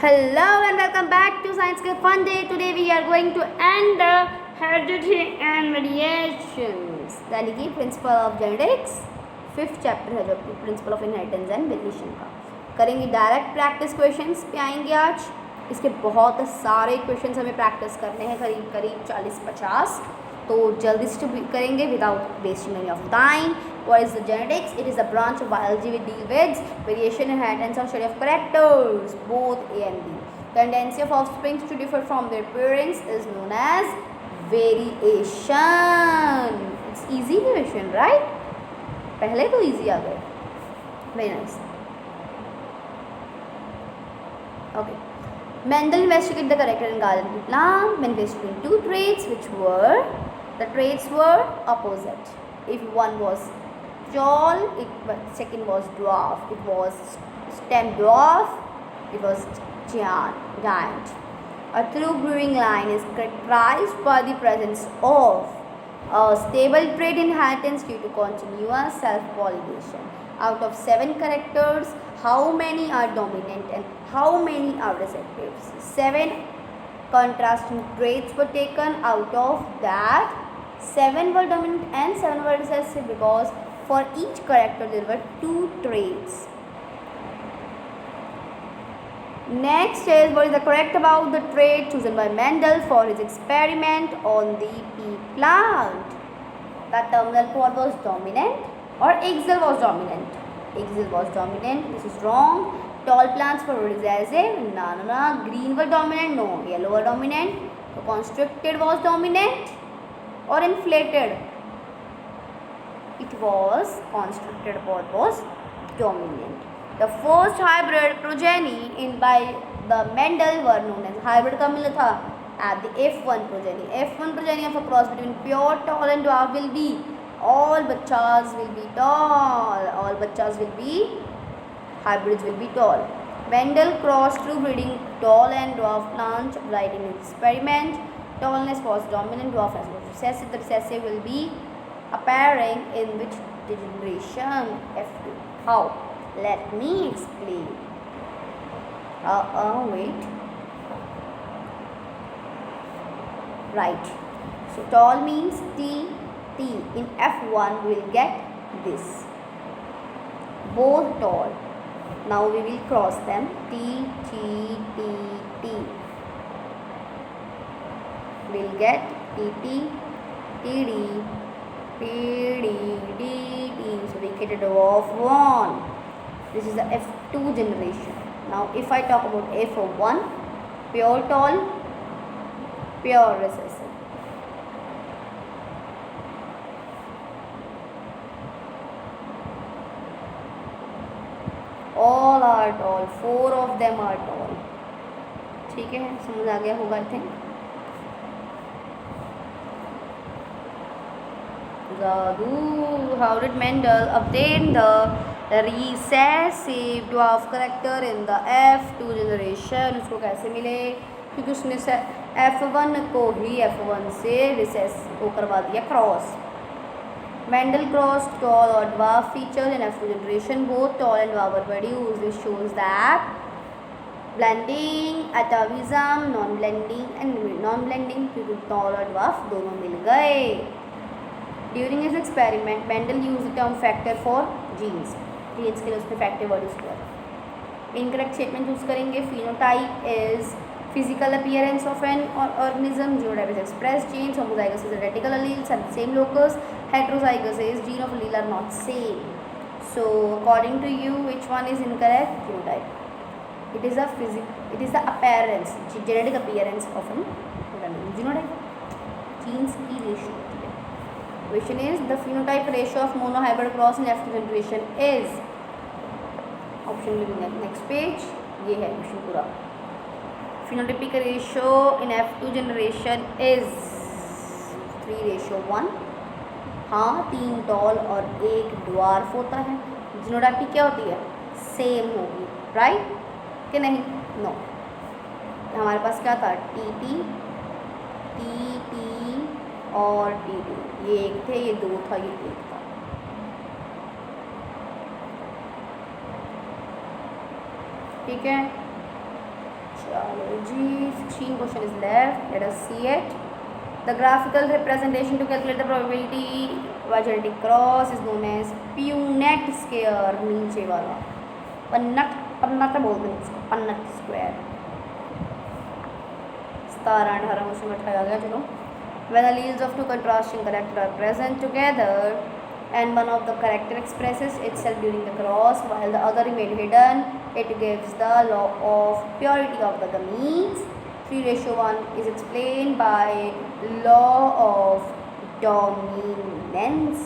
Hello and welcome back to Science Club Fun Day. Today we are going to end the heredity and variations, यानी कि principle of genetics 5th chapter है जो कि principle of inheritance and variation का करेंगे। Direct practice questions पे आएंगे आज। इसके बहुत सारे क्वेश्चंस हमें प्रैक्टिस करने हैं, करीब करीब 40-50, तो जल्दी से करेंगे without wasting any of time. What is the genetics? It is a branch of biology which deals with variation, inheritance, and study of characters, both A and B. Tendency of offspring to differ from their parents is known as variation. It's easy variation, right? पहले तो easy आ गए. Very nice. Okay. Mendel investigated the character and garden of the plant, manifesting two traits, the traits were opposite. If one was tall, second was dwarf. It was stem dwarf, it was giant. A true growing line is characterized by the presence of a stable trait inheritance due to continuous self-pollination. Out of 7 characters, how many are dominant and how many are recessive? 7 contrasting traits were taken. Out of that, 7 were dominant and 7 were recessive because for each character there were 2 traits. Next is what is the correct about the trait chosen by Mendel for his experiment on the pea plant. The terminal pod was dominant or axial was dominant. Axial was dominant. This is wrong. Tall plants were recessive. No. Green were dominant. No. Yellow were dominant. So constricted was dominant or inflated. It was constricted pod was dominant. The first hybrid progeny in by the Mendel were known as hybrid का मिला था at the F1 progeny. F1 progeny of a cross between pure tall and dwarf will be all bachas will be tall. All bachas will be hybrids will be tall. Mendel crossed through breeding tall and dwarf plants right in his experiment. Tallness was dominant, dwarfness was recessive. The recessive will be appearing in which generation? F2. How? Let me explain. Wait. Right. So tall means T. In F1 we will get this. Both tall. Now we will cross them. T. We'll get TT, TD, PD, DT. So we get a dwarf 1. This is the F2 generation. Now if I talk about F1, pure tall, pure recessive. All are tall. 4 of them are tall. ठीक है, समझ आ गया होगा I think. How did Mendel obtain the recessive dwarf character in the F2 generation? उसको कैसे मिले? क्योंकि उसने F1 को ही F1 से recessive को करवा दिया cross. Mendel crossed tall or dwarf features in F2 generation. Both tall and dwarf were produced. This shows that blending, atavism, non-blending क्योंकि tall और dwarf दोनों मिल गए. During his experiment, Mendel used the term factor for genes. Genes के लिए उसने factor word use किया. Incorrect statement use करेंगे. Phenotype is physical appearance of an organism. Genotype is expressed genes. Homozygous is identical alleles at the same locus. Heterozygous is gene of allele are not same. So according to you, which one is incorrect? Phenotype. It is the appearance, genetic appearance of an organism. Genotype, genes की ratio. Question is the phenotype ratio of monohybrid cross in F2 generation is. Option will be next page. ये है question पूरा. Phenotypic ratio in F2 generation is 3:1. हाँ, 3 toll और 1 dwarf होता है. Genotypic क्या होती है? सेम होगी, राइट कि नहीं? नो. हमारे पास क्या था? TT और TT. ये 1 थे, ये 2 था, ये 1 था. ठीक है. चलो जी 16 question is left, let us see it. The graphical representation to calculate the probability by genetic cross is known as Punnett square. नीचे वाला पन्नट बोलते हैं इसको, पन्नट स्क्वायर. 17-18 क्वेश्चन बैठाया गया. चलो. When the alleles of two contrasting characters are present together and one of the character expresses itself during the cross while the other remain hidden, it gives the law of purity of the gametes. 3:1 is explained by law of dominance,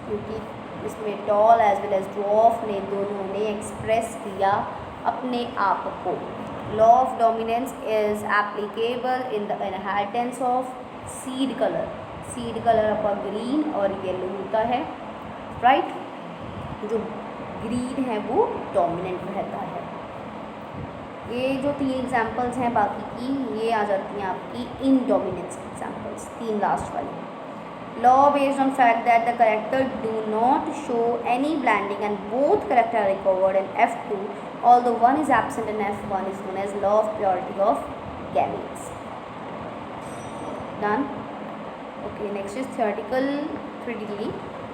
क्योंकि इसमें tall as well as dwarf ने दोनों ने express किया अपने आप को. Law of dominance is applicable in the inheritance of seed colour. Seed colour आपका ग्रीन और येलो होता है, राइट. जो ग्रीन है वो डोमिनेंट रहता है. ये जो 3 एग्जाम्पल्स हैं बाकी की, ये आ जाती हैं आपकी इन डोमिनेंस एग्जाम्पल्स, 3 लास्ट वाली. Law based on fact that the character do not show any blending and both character are recovered in F2 although one is absent in F1 is known as law of purity of gametes. Done. Okay, next is theoretical critically.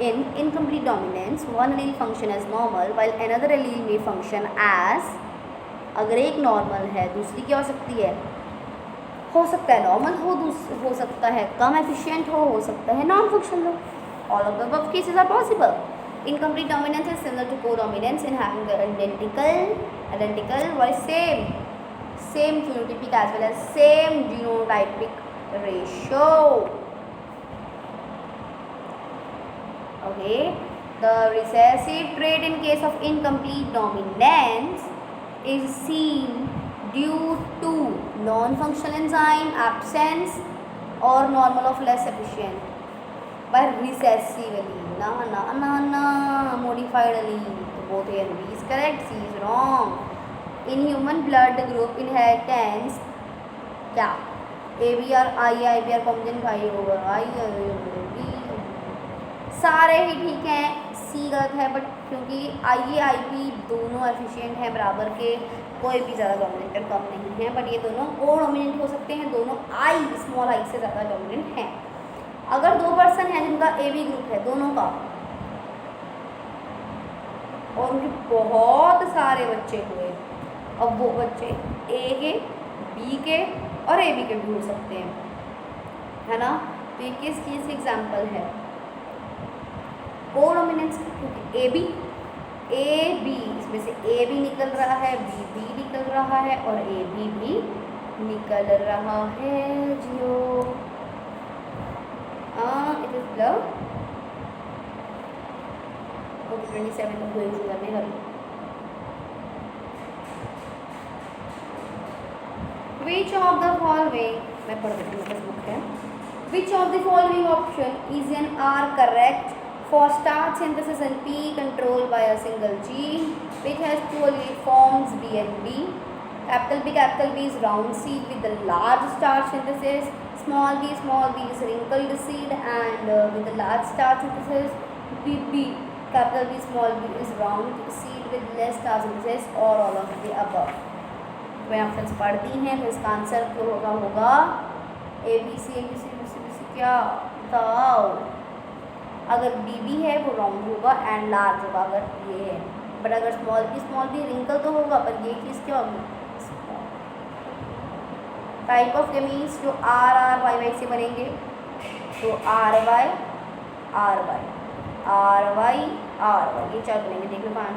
In incomplete dominance, one allele function as normal while another allele may function as. अगर एक normal है दूसरी क्या हो सकती है? हो सकता है नॉर्मल हो सकता है कम एफिशिएंट हो सकता है नॉन फंक्शनल हो. All of the above cases are possible. Incomplete dominance is similar to codominance in having identical और same phenotypic as well as same genotypic ratio. Okay, the recessive trait in case of incomplete dominance is seen due to non-functional enzyme absence or normal of less efficient by recessive allele. Modified allele. So both A and B is correct, C is wrong. In human blood group inheritance क्या ABR IBR combination भाई होगा I सारे ही ठीक हैं. सी गलत है, but क्योंकि IAIP दोनों एफिशिएंट हैं बराबर के, कोई भी ज़्यादा डोमिनेंट कम नहीं है, बट ये दोनों को डोमिनेंट हो सकते हैं. दोनों स्मॉल आई से ज़्यादा डोमिनेंट हैं. अगर 2 पर्सन हैं जिनका AB ग्रुप है दोनों का और उनके बहुत सारे बच्चे हुए, अब वो बच्चे A के B के और AB के भी हो सकते हैं, है ना. तो ये किस चीज़ की एग्जाम्पल है? कोडोमिनेंस. क्योंकि ए बी इसमें से ए भी निकल रहा है, बी निकल रहा है और ए भी निकल रहा है. जियो इट इज लव. ओके 27 को यूज करने का. विच ऑफ द फॉलोइंग, मैं पढ़ देती हूँ बुक है. Which of the following option is an are correct for starch synthesis and P controlled by a single gene which has 2 allele forms B and B. Capital B is round seed with the large starch synthesis. Small b is wrinkled seed and with the large starch synthesis. B capital B small b is round seed with less starch synthesis or all of the above. मैं options पढ़ दी हैं तो इसका answer क्या होगा? ABC क्या बताओ. अगर BB है वो राउंड होगा एंड लार्ज होगा अगर ये है, बट अगर स्मॉल बी रिंकल तो होगा, पर ये चीज़ क्या होगी? टाइप ऑफ गेमीन्स जो RY से बनेंगे, तो RY ये 4 बनेंगे. देख लो कान.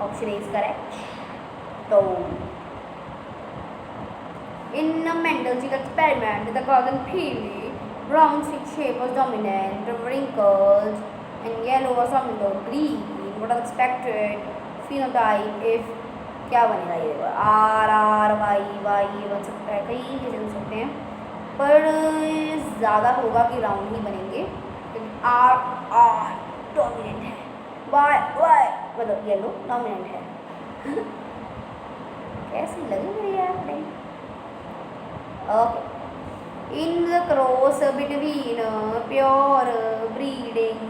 Option A is correct. तो इन Mendel's experiment the carbon pili brown shape was dominant, wrinkled, and yellow was dominant, green. What are expected phenotype if क्या बनेगा? ये RY ये बन सकता है, कई चीज़ें बन सकते हैं, पर ज़्यादा होगा कि राउंड ही बनेंगे क्योंकि R डोमिनेंट है, Y मतलब येलो डोमिनेंट है. कैसी लगी मेरी आपने? Okay. In the cross between pure breeding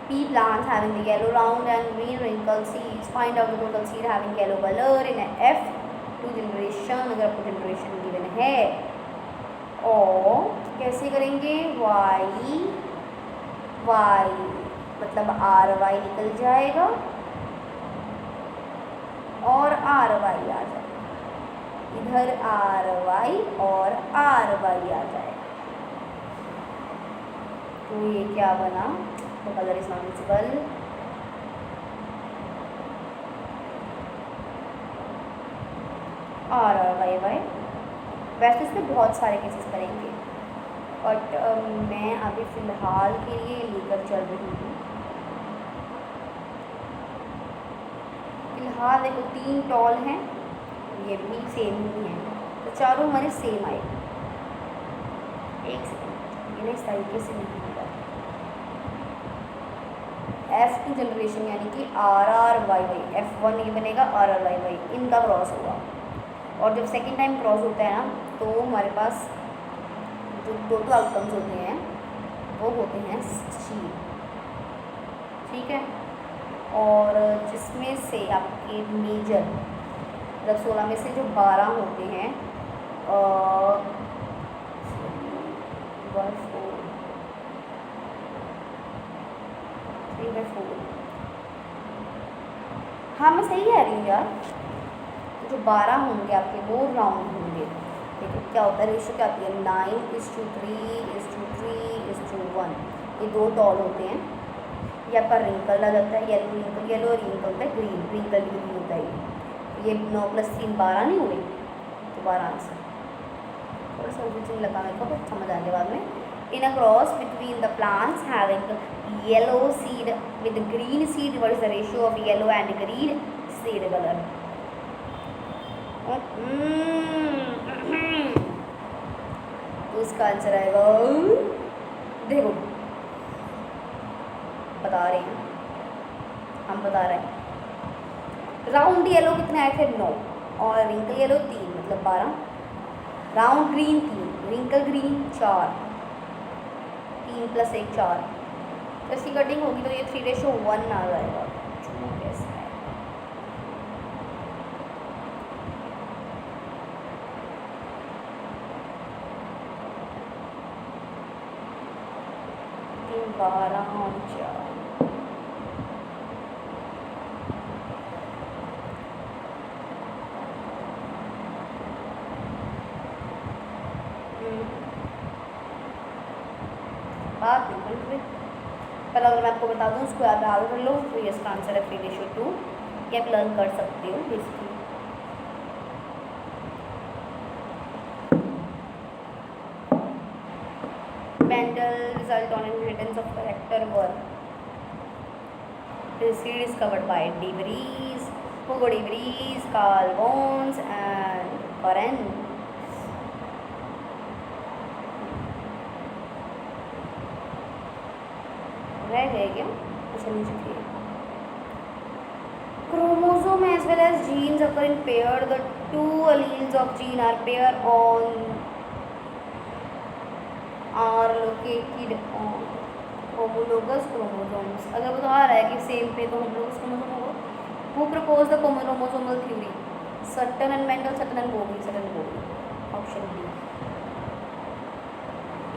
P plants having the yellow round and green wrinkled seeds. Find out the total seed having yellow color in F 2 generation. अगर आपको generation given है और कैसे करेंगे y मतलब RY निकल जाएगा और RY आ जाएगा, इधर RY और RY आ जाएगा। तो ये क्या बना, the color is not visible. RY वैसे इसमें बहुत सारे केसेस करेंगे बट मैं अभी फ़िलहाल के लिए लेकर चल रही हूँ। फ़िलहाल देखो 3 टॉल हैं, ये भी सेम ही हैं, तो चारों हमारे सेम आए। एक सेकेंड, ये इस तरीके से नहीं होगा। F2 जनरेशन यानी कि RRYY, F1 ये बनेगा RRYY, इनका क्रॉस होगा। और जब सेकेंड टाइम क्रॉस होता है ना तो हमारे पास जो टोटल आउटकम्स होते हैं वो होते हैं 16, ठीक है। और जिसमें से आपके मेजर मतलब 16 में से जो 12 होते हैं 3/4, हाँ मैं सही कह रही हूँ यार। तो जो 12 होंगे आपके वो राउंड होंगे। देखो क्या होता है, रेशो क्या आती है 9:3:1, ये 2 टॉल होते हैं। ये आपका रिंकल आ जाता है, येलो रिंकल होता है, ग्रीन ग्रीन होता है। ये 9 + 3 12 नहीं हुए, तो 12 आंसर। थोड़ा सा कंफ्यूजन लगा मेरे को, बट समझ आएंगे बाद में। In a cross between the plants having yellow seed with green seed, what is the ratio of yellow and green seed colour? तो इसका आंसर आएगा, देखो बता रहे हैं, हम बता रहे हैं। राउंड येलो कितने आए थे 9 और रिंकल येलो 3 मतलब 12। Round green 3, wrinkle green 4, 3 + 1 4। तो इसकी कटिंग होगी तो ये 3:1 आ जाएगा। कैसे है 3 12 और 4। बात नहीं बन रही। पर अगर मैं आपको बता दूँ उसको याद कर लो, तो ये इसका आंसर है 3:2। ये आप लर्न कर सकते हो basically. Mendel result on inheritance of character were: the seed is covered by De Vries, Hugo De Vries, Carl Woens and Ferenc. रह गए क्या? अच्छा नहीं चुकी है। Chromosome as well as genes occur in pair. The 2 alleles of gene are pair on are located on homologous chromosomes. अगर बता रहा है कि सेम पे तो homologous chromosome होगा। Who proposed the chromosomal theory? Sutton and Mendel, Sutton and Bovie. Option B.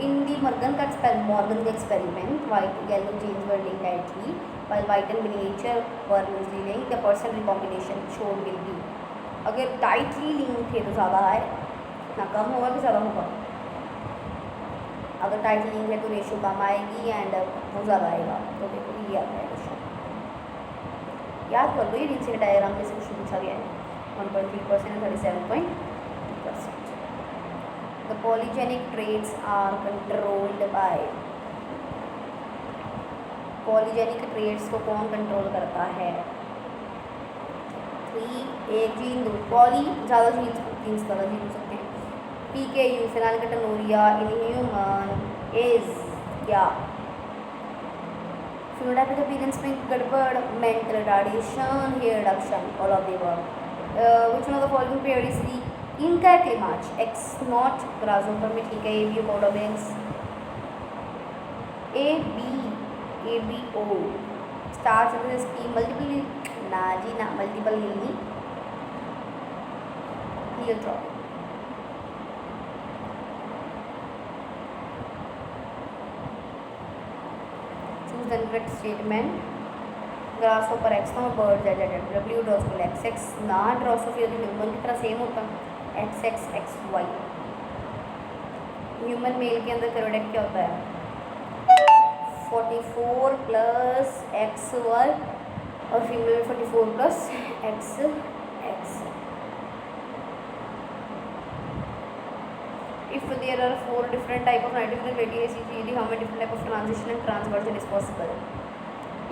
In the Morgan experiment, white and yellow genes were linked tightly, while white and miniature were loosely linked. The percent recombination shown will be. अगर tightly link थे तो ज़्यादा है ना, कम होगा कि ज़्यादा होगा? अगर टाइटली लिंक है तो रेशो कम आएगी एंड वो ज़्यादा आएगा। तो देखो ये आता है रेशो, याद कर लो। ये नीचे के डायग्राम में से कुछ पूछा गया है। 1.3% and 37.2%. The polygenic traits are controlled by. Polygenic traits को कौन कंट्रोल करता है? 3 एक जीन 2 पॉली ज़्यादा जीन्स ज़्यादा जीन हो सकते हैं। PKU phenylketonuria in human is क्या? फिनोटाइपिक अपीयरेंस में गड़बड़, mental retardation, hair reduction, all of the above. Which one of the following pair is the incorrectly match? X not grasshopper में ठीक है, A B code of X. A B KBO starts with this P multiple ना जी ना multiple नहीं heliotropic. Choose the correct statement. grasshopper x ना bird z z w drosophila x x ना drosophila human की तरह सेम होता है x x x y. Human male के अंदर थेरोइड क्या होता है 44 प्लस एक्स वाई और फीमेल में 44 plus x x. If there are 4 different type of nitrogen ready ACG, how many different type of transition and transversion is possible?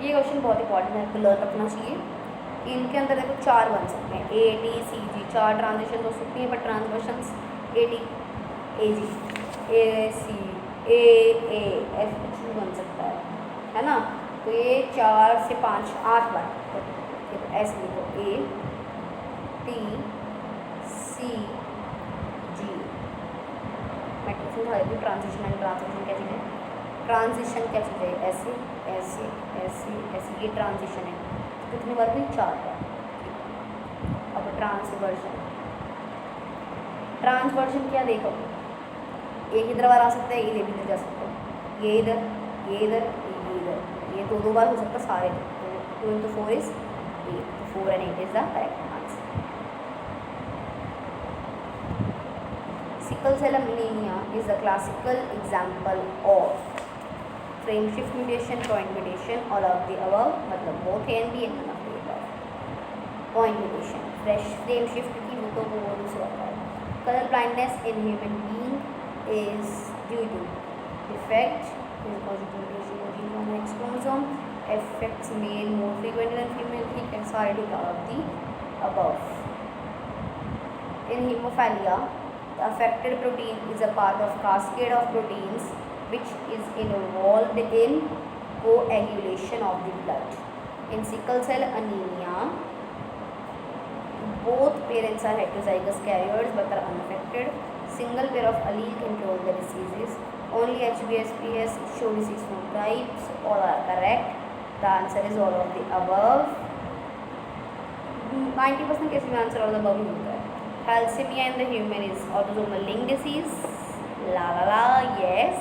ये question बहुत important है, आपको लर्न रखना चाहिए. इनके अंदर देखो 4 बन सकते हैं A T C G, 4 transition हो सकती हैं, but ट्रांसवर्शंस A T A G A C A A F कुछ भी बन सकता है ना. तो ये 4 से 5 8 बार तो ऐसे लिखो A T C G. मैं ट्रांजिशन एंड ट्रांसवर्शन क्या चीज़ है, ट्रांजिशन क्या चीज़ है, ऐसे ऐसे ऐसे ऐसे, ये ट्रांजिशन है. कितनी बार भी 4 बार. अब ट्रांसवर्जन, ट्रांसवर्जन क्या देखो, एक ही तरफ आ सकता है, ये भी इधर जा सकता है, ये इधर ये इधर ये इधर, ये दो बार हो सकता है सारे. 2 into 4 is 8, 4 and 8 is the correct answer. Sickle cell anemia is a classical example of frame shift mutation, point mutation, all of the above. मतलब both A and B and none of the above. Point mutation, fresh frame shift की वो तो वो दूसरा होता है. Color blindness in human being is due to defect in positive mutation of gene on X chromosome, affects male more frequently than female. ठीक है, सारे ठीक all of the above. In hemophilia, the affected protein is a part of cascade of proteins which is involved in coagulation of the blood. In sickle cell anemia, both parents are heterozygous carriers but are unaffected. Single pair of allele control the diseases. Only HBsPs show disease phenotypes. All are correct. The answer is all of the above. 90% cases में answer all of the above होता है. Thalassemia in the human is autosomal link disease. La la la, yes.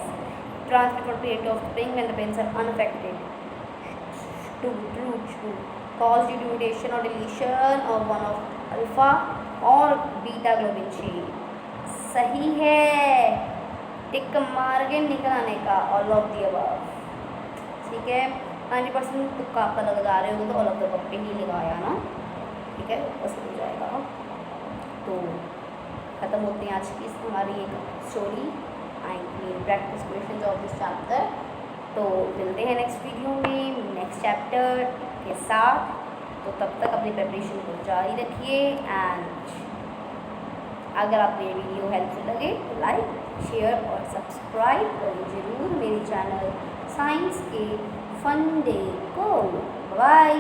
Transmitted from parent to offspring when the parents are unaffected. True. Caused due to mutation or deletion of one of alpha or beta globin chain. सही है, टिक मार के निकल आने का all of the above. ठीक है, 90% तुक्का आपका लगा रहे होगे तो all of the above पे ही लगाया ना. ठीक है, बस हो जाएगा. तो ख़त्म होते हैं आज की हमारी एक story and practice question of this chapter. तो मिलते हैं नेक्स्ट वीडियो में नेक्स्ट चैप्टर के साथ. तो तब तक अपनी प्रिपरेशन को जारी रखिए. एंड अगर आपको ये वीडियो हेल्पफुल लगे तो लाइक शेयर और सब्सक्राइब करें ज़रूर मेरे चैनल साइंस के फन डे को. बाय.